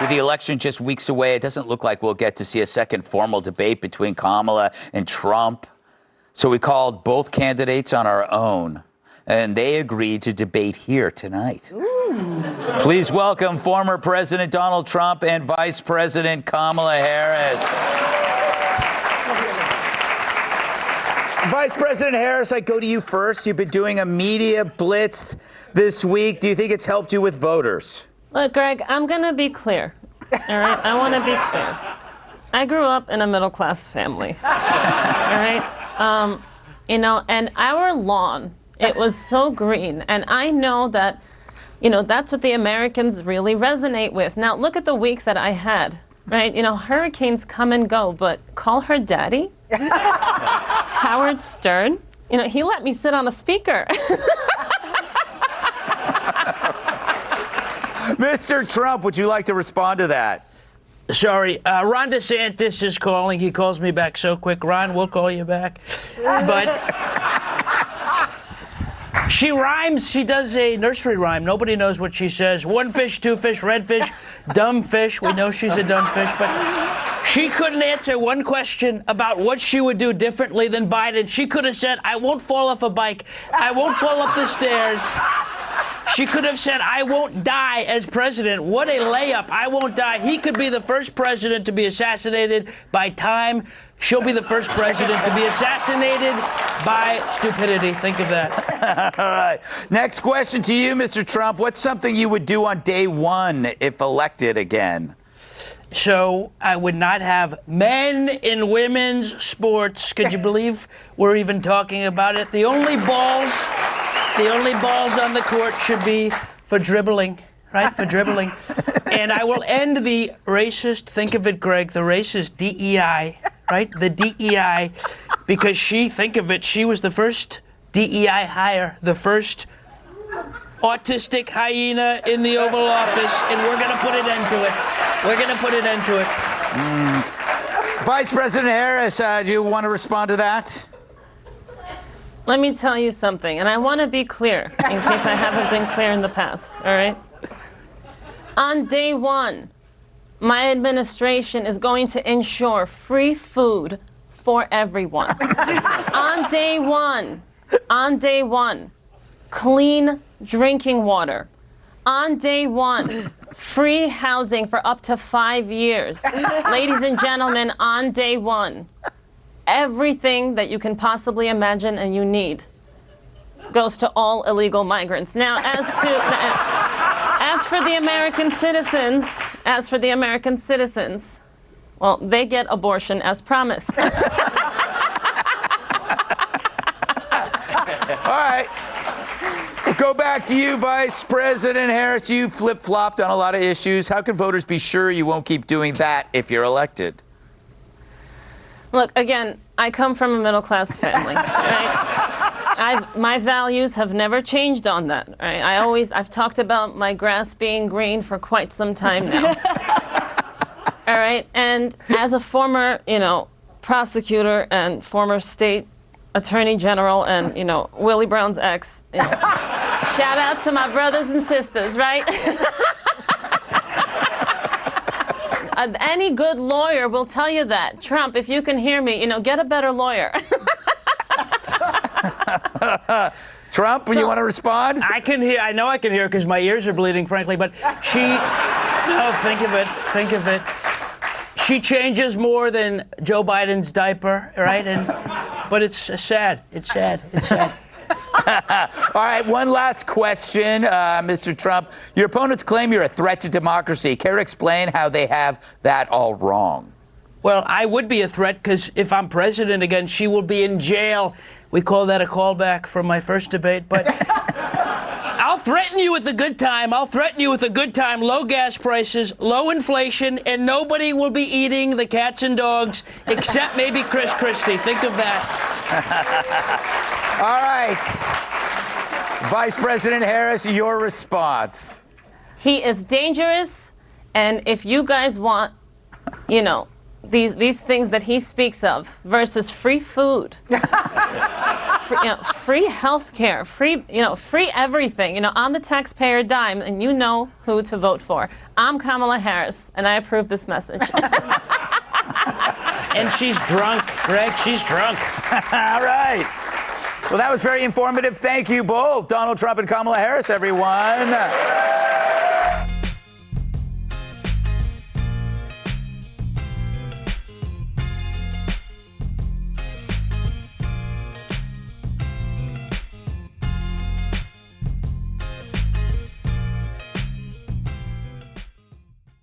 With the election just weeks away, it doesn't look like we'll get to see a second formal debate between Kamala and Trump. So we called both candidates on our own, and they agreed to debate here tonight. Ooh. Please welcome former President Donald Trump and Vice President Kamala Harris. Vice President Harris, I go to you first. You've been doing a media blitz this week. Do you think it's helped you with voters? Look, Greg, I'm going to be clear. All right? I want to be clear. I grew up in a middle-class family. All right? And our lawn, it was so green. And I know that, that's what the Americans really resonate with. Now, look at the week that I had, right? Hurricanes come and go, but call her daddy, Howard Stern, he let me sit on a speaker. Mr. Trump, would you like to respond to that? Sorry, Ron DeSantis is calling. He calls me back so quick. Ron, we'll call you back. But she rhymes. She does a nursery rhyme. Nobody knows what she says. One fish, two fish, red fish, dumb fish. We know she's a dumb fish, but she couldn't answer one question about what she would do differently than Biden. She could have said, I won't fall off a bike. I won't fall up the stairs. She could have said, I won't die as president. What a layup. I won't die. He could be the first president to be assassinated by time. She'll be the first president to be assassinated by stupidity. Think of that. All right. Next question to you, Mr. Trump. What's something you would do on day one if elected again? So I would not have men in women's sports. Could you believe we're even talking about it? The only balls on the court should be for dribbling, right? For dribbling. And I will end the racist, think of it, Greg, the racist DEI, right? The DEI, because think of it, she was the first DEI hire, the first autistic hyena in the Oval Office, and we're going to put an end to it. We're going to put an end to it. Vice President Harris, do you want to respond to that? Let me tell you something, and I want to be clear in case I haven't been clear in the past, all right? On day one, my administration is going to ensure free food for everyone. On day one, clean drinking water. On day one, free housing for up to 5 years. Ladies and gentlemen, on day one, everything that you can possibly imagine and you need goes to all illegal migrants. Now, as for the American citizens, well, they get abortion as promised. All right. We'll go back to you, Vice President Harris. You flip-flopped on a lot of issues. How can voters be sure you won't keep doing that if you're elected? Look, again, I come from a middle-class family, right? My values have never changed on that, right? I've talked about my grass being green for quite some time now. All right? And as a former, prosecutor and former state attorney general and, Willie Brown's ex, shout out to my brothers and sisters, right? Any good lawyer will tell you that. Trump, if you can hear me, get a better lawyer. Trump, you want to respond? I can hear. I know I can hear because my ears are bleeding, frankly. But think of it. She changes more than Joe Biden's diaper, right? But it's sad. It's sad. All right, one last question, Mr. Trump. Your opponents claim you're a threat to democracy. Care to explain how they have that all wrong? Well, I would be a threat because if I'm president again, she will be in jail. We call that a callback from my first debate. But I'll threaten you with a good time. Low gas prices, low inflation, and nobody will be eating the cats and dogs except maybe Chris Christie. Think of that. All right. Vice President Harris, your response. He is dangerous, and if you guys want, these things that he speaks of versus free food, free health care, free everything, on the taxpayer dime, and you know who to vote for. I'm Kamala Harris, and I approve this message. And she's drunk, Greg. She's drunk. All right. Well, that was very informative. Thank you both, Donald Trump and Kamala Harris, everyone.